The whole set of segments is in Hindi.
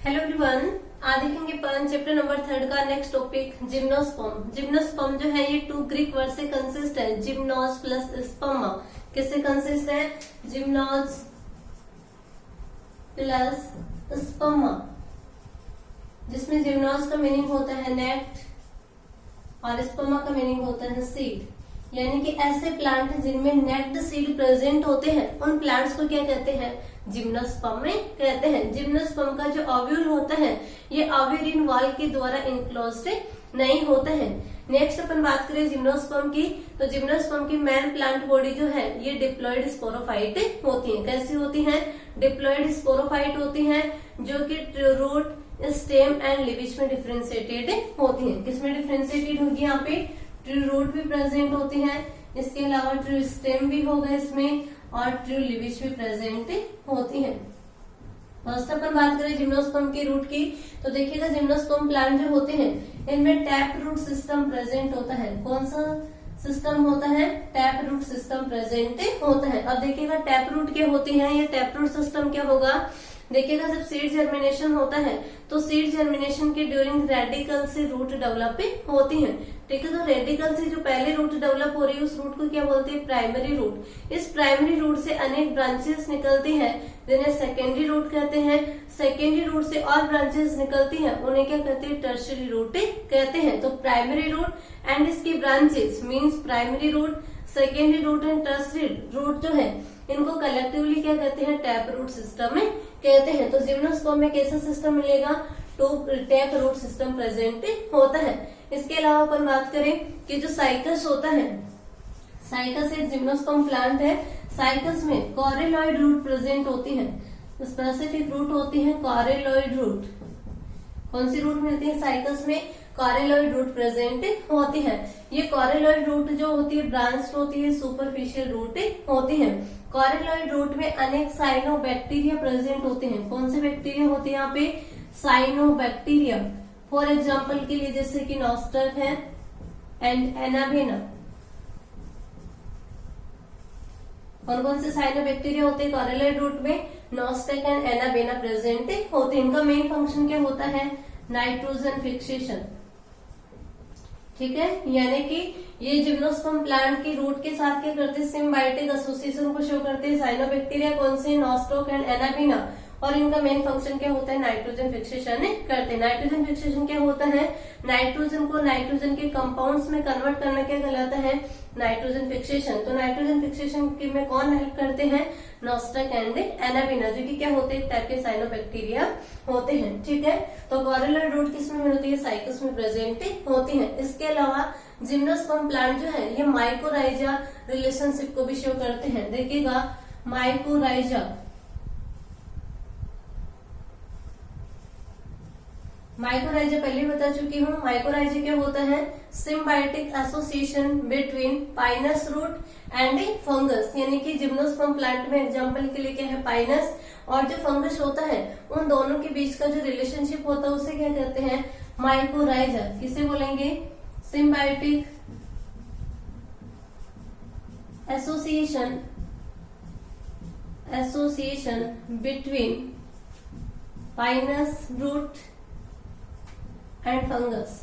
हेलो एवरीवन, आज देखेंगे अपन चैप्टर नंबर 3 का नेक्स्ट टॉपिक जिम्नोस्पर्म। जिम्नोस्पर्म जो है ये टू ग्रीक वर्ड से कंसिस्ट है, जिम्नोस प्लस स्पर्मा। किससे कंसिस्ट है? जिम्नोस प्लस स्पर्मा, जिसमें जिम्नोस का मीनिंग होता है नेट और स्पर्मा का मीनिंग होता है सीड। यानी कि ऐसे प्लांट जिनमें नेक्ड सीड प्रेजेंट होते हैं उन प्लांट्स को क्या कहते हैं? जिम्नोस्पर्म में कहते हैं। जिम्नोस्पर्म का जो ओव्यूल होता है ये ओवेरियन वॉल के द्वारा इनक्लोज्ड नहीं होता है। नेक्स्ट अपन बात करें जिम्नोस्पर्म की, तो जिम्नोस्पर्म की मेन प्लांट बॉडी जो है ये डिप्लॉयड स्पोरोफाइट होती है। कैसी होती है? डिप्लॉयड स्पोरोफाइट होती है, जो कि रूट, स्टेम एंड लीविश में डिफ्रेंशिएटेड होती है। किसमें डिफ्रेंशिएटेड होगी? यहाँ पे ट्रू रूट भी प्रेजेंट होती है, इसके अलावा ट्रू स्टेम भी होगा इसमें, और ट्रू लीविश भी प्रेजेंट होती है। फर्स्ट अपन बात करें जिम्नोस्पर्म की रूट की, तो देखिएगा जिम्नोस्पर्म प्लांट जो होते हैं इनमें टैप रूट सिस्टम प्रेजेंट होता है। कौन सा सिस्टम होता है? टैप रूट सिस्टम प्रेजेंट होता है। अब देखिएगा टैप रूट क्या होती है, ये टैप रूट सिस्टम क्या होगा? देखिएगा जब सीड जर्मिनेशन होता है तो सीड जर्मिनेशन के ड्यूरिंग रेडिकल से रूट डेवलप होती है। ठीक है, तो रेडिकल से जो पहले रूट डेवलप हो रही है उस रूट को क्या बोलते हैं? Primary root. इस प्राइमरी रूट से अनेक ब्रांचेस निकलती हैं जिन्हें सेकेंडरी रूट कहते हैं। सेकेंडरी रूट से और ब्रांचेस निकलती हैं उन्हें क्या कहते हैं? टर्शियरी रूट कहते हैं। तो प्राइमरी रूट एंड इसकी branches means primary root, secondary root and tertiary root जो है इनको कलेक्टिवली क्या कहते हैं? टैप रूट सिस्टम में कहते हैं। तो जिम्नोस्पर्म में कैसा सिस्टम मिलेगा? To tap root system present होता है। इसके अलावा अपन बात करें कि जो साइकस होता है, साइकस एक जिम्नोस्पर्म प्लांट है। साइकस में कॉरेलॉइड रूट प्रेजेंट होती है, स्पेसिफिक रूट होती है कॉरेलॉइड रूट। कौन सी रूट मिलती है साइकस में? कॉरेलॉइड रूट प्रेजेंट होती है। ये कॉरेलॉइड रूट जो होती है ब्रांच होती है, सुपरफिशियल रूट होती है। कॉरेलॉइड रूट में अनेक साइनोबैक्टीरिया प्रेजेंट होते हैं। कौन से बैक्टीरिया होते हैं यहाँ पे? साइनोबैक्टीरिया। फॉर एग्जाम्पल के लिए जैसे कि नॉस्टक है एंड एनाबेना। कौन कौन से साइनोबैक्टीरिया होते हैं कॉरेलॉइड रूट में? नॉस्टक एंड एनाबेना प्रेजेंट होते हैं। इनका मेन फंक्शन क्या होता है? Nitrogen fixation. ठीक है, यानी कि ये जिम्नोस्पर्म प्लांट की रूट के साथ क्या करते हैं? सिम्बायोटिक एसोसिएशन को शो करते हैं। साइनोबैक्टीरिया कौन से? नॉस्टक एंड एनाबेना। और इनका मेन फंक्शन क्या होता है? नाइट्रोजन फिक्सेशन करते हैं। नाइट्रोजन फिक्सेशन क्या होता है? नाइट्रोजन को नाइट्रोजन के कंपाउंड्स में कन्वर्ट करना क्या कहलाता है? Nitrogen fixation. तो नाइट्रोजन फिक्सेशन में कौन हेल्प करते हैं? नॉस्टक एंड एनाबेना, जो कि क्या होते हैं? टाइप के साइनोबैक्टीरिया होते हैं। ठीक है, तो कॉरेलॉइड रूट किसमें मिलती है? साइकस में प्रेजेंट होती है। इसके अलावा जिम्नोस्पर्म प्लांट जो है ये माइकोराइजा रिलेशनशिप को भी शो करते हैं। देखिएगा माइकोराइजा, माइकोराइजा पहले बता चुकी हूँ। माइकोराइजा क्या होता है? Symbiotic association between pinus root and fungus. यानी कि जिम्नोस्पर्म प्लांट में एग्जांपल के लिए क्या है? पाइनस और जो फंगस होता है उन दोनों के बीच का जो रिलेशनशिप होता है उसे क्या कहते हैं? माइकोराइजा। किसे बोलेंगे? Symbiotic association, association between pinus root and fungus.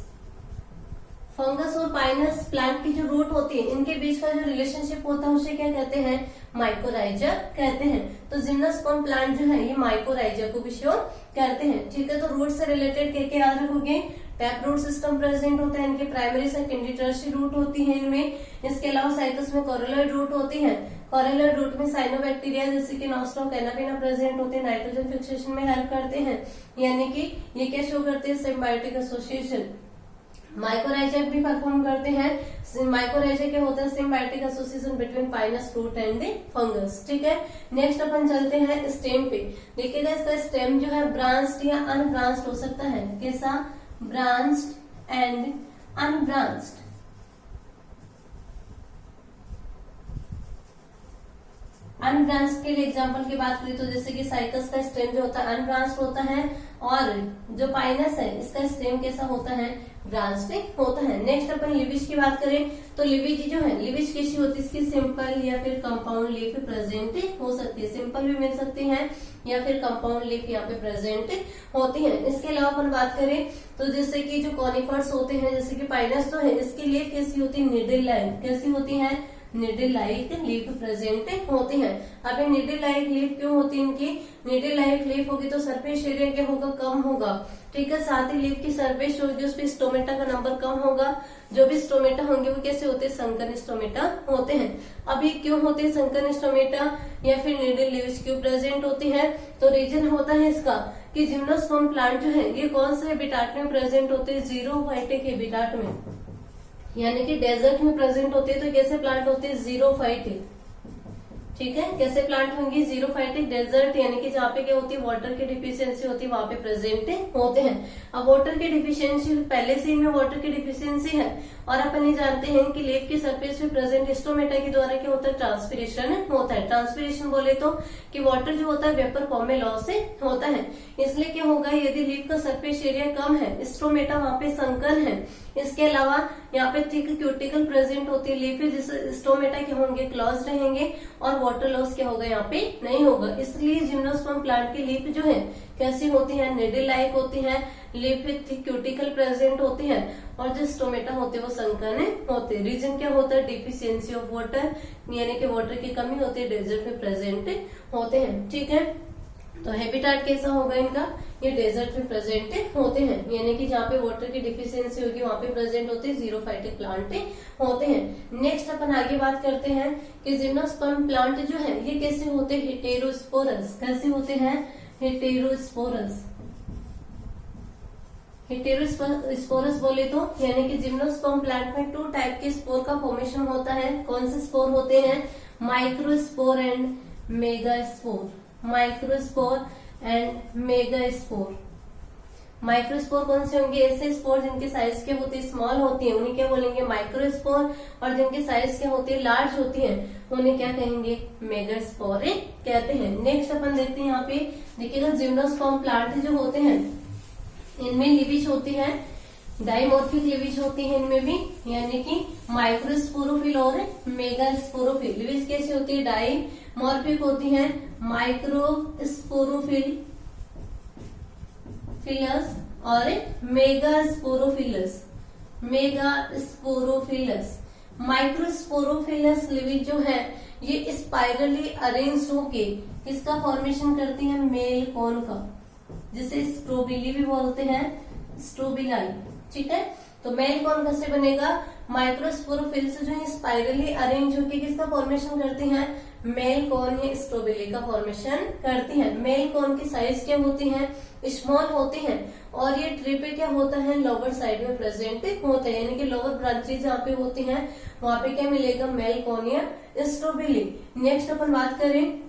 Fungus और पाइनस प्लांट की जो रूट होती है इनके बीच का जो रिलेशनशिप होता है उसे क्या कहते हैं? माइकोराइजा कहते हैं। तो जिम्नोस्पर्म प्लांट जो है ये माइकोराइजा को भी शो करते हैं। ठीक है, तो रूट से रिलेटेड क्या क्या याद रखोगे? टैप रूट सिस्टम प्रेजेंट होता है, इनके प्राइमरी सेकेंडरी टर्शियरी रूट होती है इनमें। इसके अलावा साइकस में कॉरेलॉइड रूट होती है। कॉरेलॉइड रूट में साइनोबैक्टीरिया जैसे कि नॉस्टक एनाबेना प्रेजेंट होते हैं, नाइट्रोजन फिक्सेशन में हेल्प करते हैं। यानी कि ये क्या शो करते हैं? Symbiotic association. माइकोराइजा भी परफॉर्म करते हैं। माइकोराइजा क्या होता है? Symbiotic association between pinus root and fungus. ठीक है, नेक्स्ट अपन चलते हैं स्टेम पे। देखिएगा इसका स्टेम जो है ब्रांच्ड या अनब्रांच्ड हो सकता है। कैसा? Branched and unbranched. अनब्रांच्ड के लिए एग्जांपल की बात करें तो जैसे कि साइकस का स्टेम जो होता है अनब्रांच्ड होता है, और जो पाइनस है इसका स्टेम कैसा होता है, ब्रांच्ड होता है। नेक्स्ट अपन लिविज की बात करें तो लिविज जो है, लिविज कैसी होती है, इसकी सिंपल या फिर कंपाउंड लीफ प्रेजेंट हो सकती है, सिंपल भी मिल सकती है या फिर कंपाउंड लीफ यहाँ पे प्रेजेंट होती है। इसके अलावा अपन बात करें तो जैसे कि जो कॉनिफर्स होते हैं जैसे कि पाइनस तो है, इसकी लीफ कैसी होती है, निडल लाइक, कैसी होती है, निडल लाइक लीफ प्रेजेंट होती है। अब ये निडल लाइक लीफ क्यों होती है, इनकी निडल लाइक लीफ होगी तो सरफेस एरिया क्या होगा, कम होगा, ठीक है। साथ ही लीफ की सरफेस जो होगी उस पर स्टोमेटा का नंबर कम होगा, जो भी स्टोमेटा होंगे वो कैसे होते हैं, संकन स्टोमेटा होते हैं। अब ये क्यों होते हैं संकन स्टोमेटा या फिर निडल लीव्स क्यों प्रेजेंट होती है, तो रीजन होता है इसका कि जिम्नोस्पर्म प्लांट जो है ये कौन से हैबिटाट में प्रेजेंट होते हैं, जीरोफाइटिक हैबिटाट में, यानी कि डेजर्ट में प्रेजेंट होते हैं। तो कैसे प्लांट होते हैं, जीरोफाइटिक, ठीक है। कैसे प्लांट होंगे, जीरोफाइटिक डेजर्ट, यानी कि जहाँ पे क्या होती है, वाटर की डिफिशियंसी होती है, वहां पे प्रेजेंट होते हैं। अब वाटर की डिफिशियंसी, पहले से इनमें वाटर की डिफिशियंसी है और अपन ये जानते हैं कि लीफ की सरफेस पे प्रेजेंट स्टोमेटा के द्वारा क्या होता है, ट्रांसपिरेशन होता है। ट्रांसपिरेशन बोले तो कि वाटर जो होता है वेपर फॉर्म में लॉस से होता है, इसलिए क्या होगा, यदि लीफ का सरफेस एरिया कम है, स्टोमेटा वहां पे संकन है, इसके अलावा यहाँ पे थिक क्यूटिकल प्रेजेंट होती है लीफ, जिससे स्टोमेटा के होंगे क्लोज रहेंगे और वाटर लॉस क्या होगा, यहाँ पे नहीं होगा। इसलिए जिम्नोस्पर्म प्लांट की लीफ जो है कैसी होती है, निडल लाइक होती है, लीफ में थिक क्यूटिकल प्रेजेंट होती है और जो स्टोमेटा होते हैं वो संकन होते हैं। रीजन क्या होता है, डिफिशियंसी ऑफ वाटर, यानी कि वाटर की कमी होती है, डेजर्ट में प्रेजेंट होते हैं, ठीक है। तो हैबिटाट कैसा होगा इनका, ये डेजर्ट में प्रेजेंट होते हैं, यानी कि जहाँ पे वाटर की डिफिशियंसी होगी वहां पे प्रेजेंट होते हैं, जीरोफाइटिक प्लांट होते हैं। नेक्स्ट अपन आगे बात करते हैं कि जिम्नोस्पर्म प्लांट जो है ये कैसे होते हैं, हेटेरोस्पोरस, कैसे होते हैं, हेटेरोस्पोरस। हेटेरोस्पोरस बोले तो यानी कि जिम्नोस्पर्म प्लांट में 2 टाइप के स्पोर का फॉर्मेशन होता है। कौन से स्पोर होते हैं, microspore and megaspore, microspore and megaspore. Microspore कौन से होंगे, ऐसे स्पोर जिनके साइज क्या होती है, स्मॉल होती है, उन्हें क्या बोलेंगे, माइक्रोस्पोर, और जिनके साइज क्या होती है, लार्ज होती है, उन्हें क्या कहेंगे, मेगास्पोर कहते हैं। नेक्स्ट अपन देखते हैं, यहाँ पे देखिएगा जिम्नोस्पर्म प्लांट जो होते हैं इनमें लिविज होती है, डाइमॉर्फिक लिविज होती है इनमें भी, यानी कि माइक्रोस्पोरोफिल और मेगास्पोरोफिल। लिविज कैसी होती है, डाइमॉर्फिक होती है, माइक्रोस्पोरोफिल फिलस और मेगास्पोरोफिलस, मेगास्पोरोफिलस। माइक्रोस्पोरोफिलस लिविज जो है ये स्पाइरली अरेंज होके किसका फॉर्मेशन करती है, मेल कोन का, जिसे स्ट्रोबिली भी बोलते हैं, स्ट्रोबिलाई, ठीक है। तो मेल कोन कैसे बनेगा, माइक्रोस्पोरोफिल्स जो है स्पाइरली अरेंज होकर किसका फॉर्मेशन करती हैं, मेल कोन या स्ट्रोबिली का फॉर्मेशन करती हैं। मेल कोन की साइज क्या होती है, स्मॉल होती है, और ये ट्री पे क्या होता है, लोअर साइड में प्रेजेंट होते हैं, यानी कि लोअर ब्रांचेज जहाँ पे होती हैं वहां पे क्या मिलेगा, मेल कोन या स्ट्रोबिली। नेक्स्ट अपन बात करें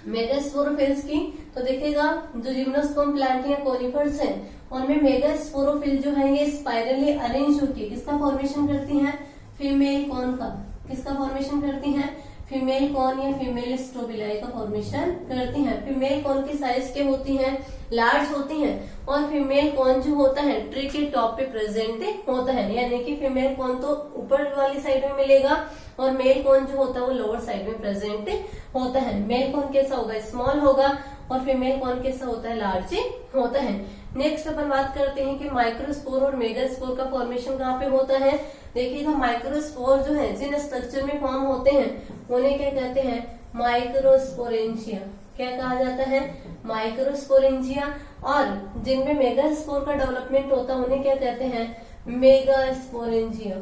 मेगास्पोरोफिल्स की, तो देखिएगा जो जिम्नोस्पर्म प्लांट या कोनिफर्स है उनमें मेगास्पोरोफिल जो है ये स्पाइरली अरेंज होकर किसका फॉर्मेशन करती हैं, फीमेल कोन का, किसका फॉर्मेशन करती हैं, फीमेल कोन या फीमेल स्ट्रोबिलाई का फॉर्मेशन करती हैं। फीमेल कोन की साइज क्या होती है, लार्ज होती हैं, और फीमेल कोन जो होता है ट्री के टॉप पे प्रेजेंट होता है, यानी कि फीमेल कोन तो ऊपर वाली साइड में मिलेगा और मेल कोन जो होता है वो लोअर साइड में प्रेजेंट होता है। मेल कोन कैसा होगा, स्मॉल होगा, और फीमेल कोन कैसा होता है, लार्ज होता है। नेक्स्ट अपन बात करते हैं कि माइक्रोस्पोर और मेगास्पोर का फॉर्मेशन कहाँ पे होता है। देखिएगा माइक्रोस्पोर जो है जिन स्ट्रक्चर में फॉर्म होते हैं उन्हें क्या कहते हैं, माइक्रोस्पोरेंजिया, क्या कहा जाता है, माइक्रोस्पोरेंजिया। और जिनमें मेगास्पोर का डेवलपमेंट होता है उन्हें क्या कहते हैं, मेगास्पोरेंजिया,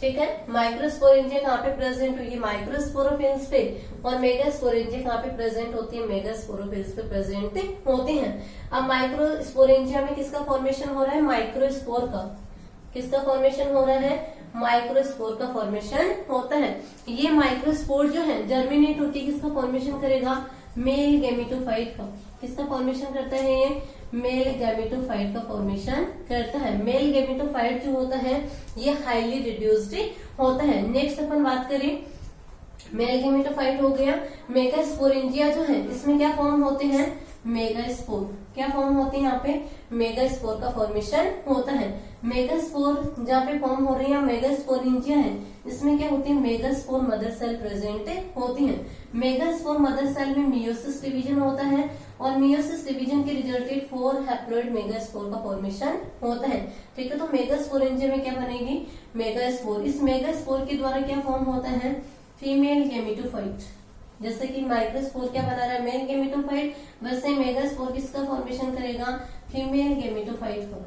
ठीक है। माइक्रोस्पोरेंजिया कहाँ पे प्रेजेंट हुई है, माइक्रोस्पोरोफिल्स पे, और मेगास्पोरेंजिया कहाँ पे प्रेजेंट होती है, मेगास्पोरोफिल्स पे प्रेजेंट होती हैं। अब माइक्रोस्पोरेंजिया में किसका फॉर्मेशन हो रहा है, माइक्रोस्पोर का, किसका फॉर्मेशन हो रहा है, माइक्रोस्पोर का फॉर्मेशन होता है। ये माइक्रोस्पोर जो है जर्मिनेट होकर किसका फॉर्मेशन करेगा, मेल गैमेटोफाइट का, किसका फॉर्मेशन करता है, ये मेल गैमेटोफाइट का फॉर्मेशन करता है। मेल गैमेटोफाइट जो होता है ये हाईली रिड्यूस्ड होता है। नेक्स्ट अपन बात करें मेल गेमेटोफाइट हो गया। मेगास्पोरेंजिया जो है इसमें क्या फॉर्म होते हैं, मेगास्पोर। क्या फॉर्म होते हैं यहाँ पे, मेगास्पोर का फॉर्मेशन होता है। मेगास्पोर जहाँ पे फॉर्म हो रही है मेगास्पोरेंजिया है, इसमें क्या होती है, मेगास्पोर मदर सेल प्रेजेंट होती है। मेगास्पोर मदर सेल में मियोसिस डिवीजन होता है और मियोसिस डिवीजन के रिजल्टेड 4 हैप्लॉइड मेगास्पोर का फॉर्मेशन होता है। ठीक है, तो मेगास्पोरेंजिया में क्या बनेगी, मेगास्पोर। इस मेगास्पोर के द्वारा क्या फॉर्म होता है, फीमेल गेमेटोफाइट। जैसे कि माइक्रोस्पोर क्या बना रहा है, मेल गेमेटोफाइट, वैसे मेगास्पोर किसका फॉर्मेशन करेगा, फीमेल गेमेटोफाइट को।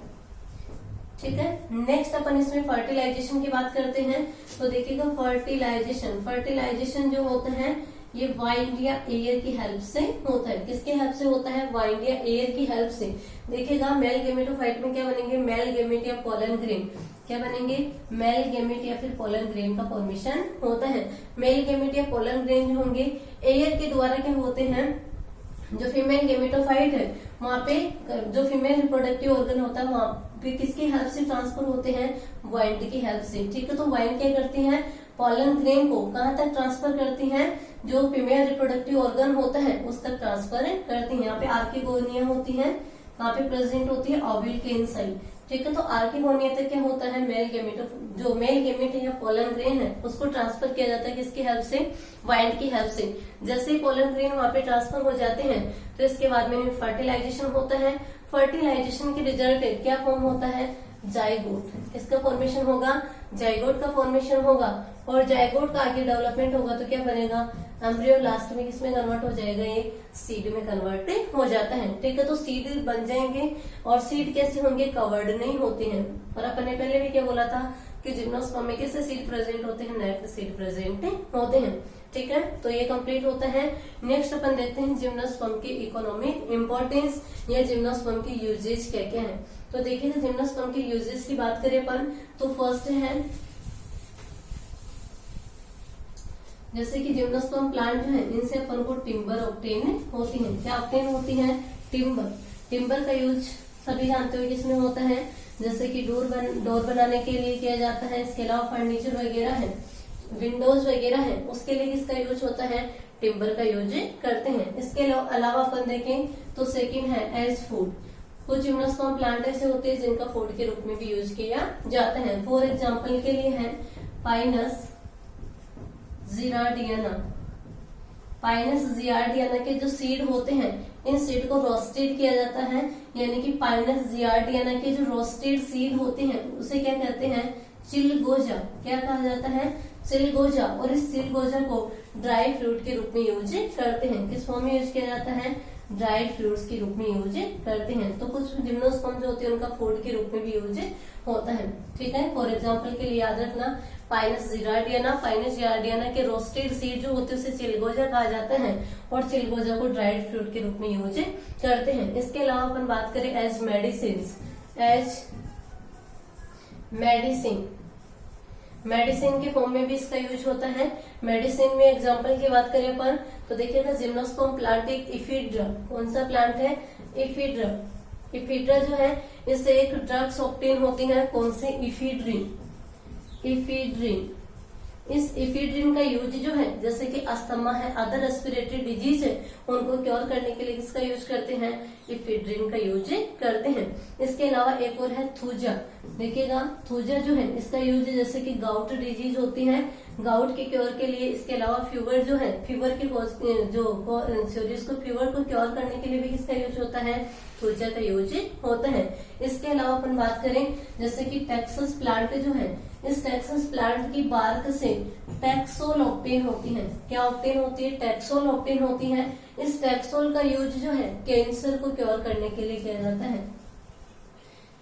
ठीक है, नेक्स्ट अपन इसमें फर्टिलाइजेशन की बात करते हैं। तो देखिएगा फर्टिलाइजेशन जो होता है ये वाइंड या एयर की हेल्प से होता है। किसकी हेल्प से होता है, वाइंड या एयर की हेल्प से। देखिएगा मेल गेमेटोफाइट में क्या बनेंगे, मेल गेमेट या पोलन ग्रेन। क्या बनेंगे, मेल गेमेट या फिर पोलन ग्रेन का फॉर्मेशन होता है। मेल गेमेट या पोलन ग्रेन जो होंगे एयर के द्वारा क्या होते हैं, जो फीमेल गेमेटोफाइट है वहाँ पे जो फीमेल रिप्रोडक्टिव ऑर्गन होता है वहाँ पे किसकी हेल्प से ट्रांसफर होते हैं, वाइंड की हेल्प से। ठीक है, तो वाइंड क्या करती है, पोलन ग्रेन को कहाँ तक ट्रांसफर करती हैं, जो फीमेल रिप्रोडक्टिव ऑर्गन होता है उस तक ट्रांसफर करती है। यहाँ पे आर्किगोनिया होती है, कहाँ पे प्रेजेंट होती है, ओव्यूल के इनसाइड। ठीक है, तो आर्किगोनिया तक क्या होता है, जो मेल गेमेट या पोलन ग्रेन है उसको ट्रांसफर किया जाता है किसकी हेल्प से, वाइंड की हेल्प से। जैसे ही पोलन ग्रेन वहाँ पे ट्रांसफर हो जाते हैं तो इसके बाद में फर्टिलाइजेशन होता है। फर्टिलाइजेशन के रिजल्ट क्या फॉर्म होता है, जाइगोट। इसका फॉर्मेशन होगा, जाइगोट का फॉर्मेशन होगा और जाइगोट का आगे डेवलपमेंट होगा तो क्या बनेगा, एम्ब्रियो लास्ट में किसमें कन्वर्ट हो जाएगा, ये सीड में कन्वर्ट हो जाता है। ठीक है, तो सीड बन जाएंगे और सीड कैसे होंगे, कवर्ड नहीं होते हैं। और अपन ने पहले भी क्या बोला था कि जिम्नोस्पर्म में कैसे सीड प्रेजेंट होते हैं, नेक्ड सीड प्रेजेंट होते हैं। ठीक है, तो ये कंप्लीट होता है। नेक्स्ट अपन देखते हैं जिम्नोस्पर्म की इकोनॉमिक इंपॉर्टेंस या जिम्नोस्पर्म की यूजेज क्या क्या है। तो देखिए जिम्नोस्पर्म की यूजेज की बात करें अपन तो फर्स्ट है जैसे कि जिम्नोस्पर्म प्लांट जो है इनसे अपन को टिम्बर ऑब्टेन होती है। क्या ऑब्टेन होती है, टिम्बर। टिम्बर का यूज सभी जानते हो किसमें होता है, जैसे कि डोर बनाने के लिए किया जाता है। इसके अलावा फर्नीचर वगैरह है, विंडोज वगैरह है, उसके लिए किसका यूज होता है, टिम्बर का यूज करते हैं। इसके अलावा अपन देखें तो सेकंड है एज फूड। कुछ जिम्नोस्पर्म प्लांट ऐसे होते हैं जिनका फूड के रूप में भी यूज किया जाता है। फॉर एग्जाम्पल के लिए है पाइनस जिरार्डियाना। पाइनस जिरार्डियाना के जो सीड होते हैं इन सीड को रोस्टेड किया जाता है, यानी कि पाइनस जिरार्डियाना के जो रोस्टेड सीड होते हैं उसे क्या कहते हैं, चिलगोजा। क्या कहा जाता है, चिलगोजा। और इस चिलगोजा को ड्राई फ्रूट के रूप में यूज करते हैं। किस फॉर्म में यूज किया जाता है, ड्राइड फ्रूट्स के रूप में यूज करते हैं। तो कुछ जिम्नोस्पर्म जो होते हैं उनका फूड के रूप में भी यूज होता है। ठीक है, फॉर एग्जाम्पल के लिए याद रखना पाइनस जिरार्डियाना। पाइनस जिरार्डियाना के रोस्टेड सीड जो होते हैं उसे चिलगोजा कहा जाता है और चिलगोजा को ड्राइड फ्रूट के रूप में यूज करते हैं। इसके अलावा अपन बात करें एज मेडिसिन के फॉर्म में भी इसका यूज होता है। मेडिसिन में एग्जांपल की बात करें अपन तो देखिएगा जिम्नोस्पर्म प्लांट एक इफिड्रा। कौन सा प्लांट है, इफिड्रा। इफिड्रा जो है इससे एक ड्रग्स ऑब्टेन होती है, कौन से, इफिड्रिन। इस इफिड्रिन का यूज जो है जैसे कि अस्थमा है, अदर रेस्पिरेटरी डिजीज है, उनको क्योर करने के लिए किसका यूज करते हैं, इफिड्रिन का यूज करते हैं। इसके अलावा एक और है थूजा। देखिएगा थूजा जो है इसका यूज जैसे कि गाउट डिजीज होती है, गाउट के क्योर के लिए। इसके अलावा फीवर जो है, फीवर की इसको फीवर को क्योर करने के लिए भी किसका यूज होता है, थूजा का यूज होता है। इसके अलावा अपन बात करें जैसे कि टेक्सस प्लांट जो है, इस टेक्सस प्लांट की बार्क से टैक्सोल ऑब्टेन होती है। क्या ऑब्टेन होती है, टैक्सोल ऑब्टेन होती है। इस टैक्सोल का यूज जो है कैंसर को क्योर करने के लिए किया जाता है।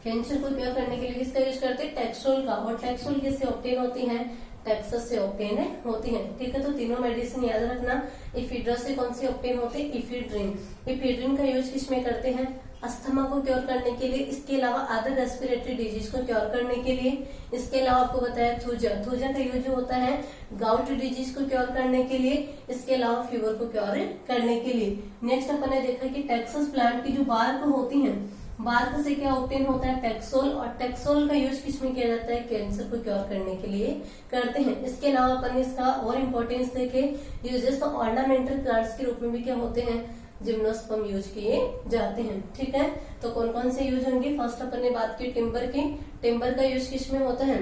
कैंसर को क्योर करने के लिए किसका यूज करते हैं, टैक्सोल का। और टैक्सोल किससे ऑब्टेन होती है, टेक्सस से ऑब्टेन होती है। ठीक है, तो तीनों मेडिसिन याद रखना। इफिड्रा से कौन सी ऑब्टेन होती है, इफिड्रिन। इफिड्रिन का यूज किसमें करते हैं, अस्थमा को क्योर करने के लिए। इसके अलावा अदर रेस्पिरेटरी डिजीज को क्योर करने के लिए। इसके अलावा आपको बताया थूजा का यूज होता है गाउट डिजीज को क्योर करने के लिए। इसके अलावा फीवर को क्योर करने के लिए। नेक्स्ट अपन ने देखा कि टेक्सस प्लांट की जो बार्क होती है बार्क से क्या ऑब्टेन होता है, टैक्सोल, और टैक्सोल का यूज किसमें किया जाता है, कैंसर को क्योर करने के लिए करते हैं। इसके अलावा अपन इसका और इम्पोर्टेंस देखे, यूजेस तो ऑर्नामेंटल प्लांट्स के रूप में भी क्या होते हैं, जिम्नोस्पर्म यूज किए जाते हैं। ठीक है, तो कौन कौन से यूज होंगे, फर्स्ट अपन ने बात की टिम्बर की। टिम्बर का यूज किसमें होता है,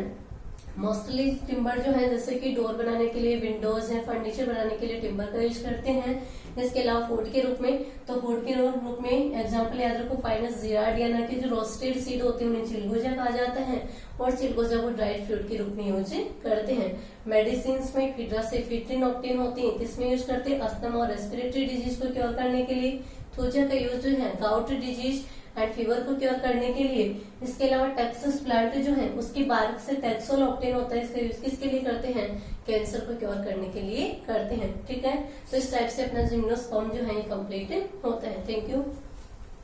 मोस्टली टिम्बर जो है जैसे कि डोर बनाने के लिए, विंडोज है, फर्नीचर बनाने के लिए टिम्बर का यूज करते हैं। इसके अलावा फूड के रूप में, तो फूड के रूप में एग्जांपल याद रखो, फाइनस जिराडियाना के जो रोस्टेड सीड होते हैं उन्हें चिलगोजा कहा जाता है, और चिलगोजा को ड्राइड फ्रूट के रूप में यूज करते हैं। मेडिसिन में फिड्रासिफिट्रिन ऑब्टेन होती है, किसमें यूज करते हैं, अस्थमा और रेस्पिरेटरी डिजीज को क्योर करने के लिए। थूजा का यूज जो है गाउट डिजीज एंड फीवर को क्योर करने के लिए। इसके अलावा टैक्सस प्लांट जो है उसकी बार्क से टैक्सोल ऑब्टेन होता है, इसका यूज किसके लिए करते हैं, कैंसर को क्योर करने के लिए करते हैं। ठीक है, तो इस टाइप से अपना जिम्नोस्पर्म जो है ये कंप्लीट होता है। Thank you.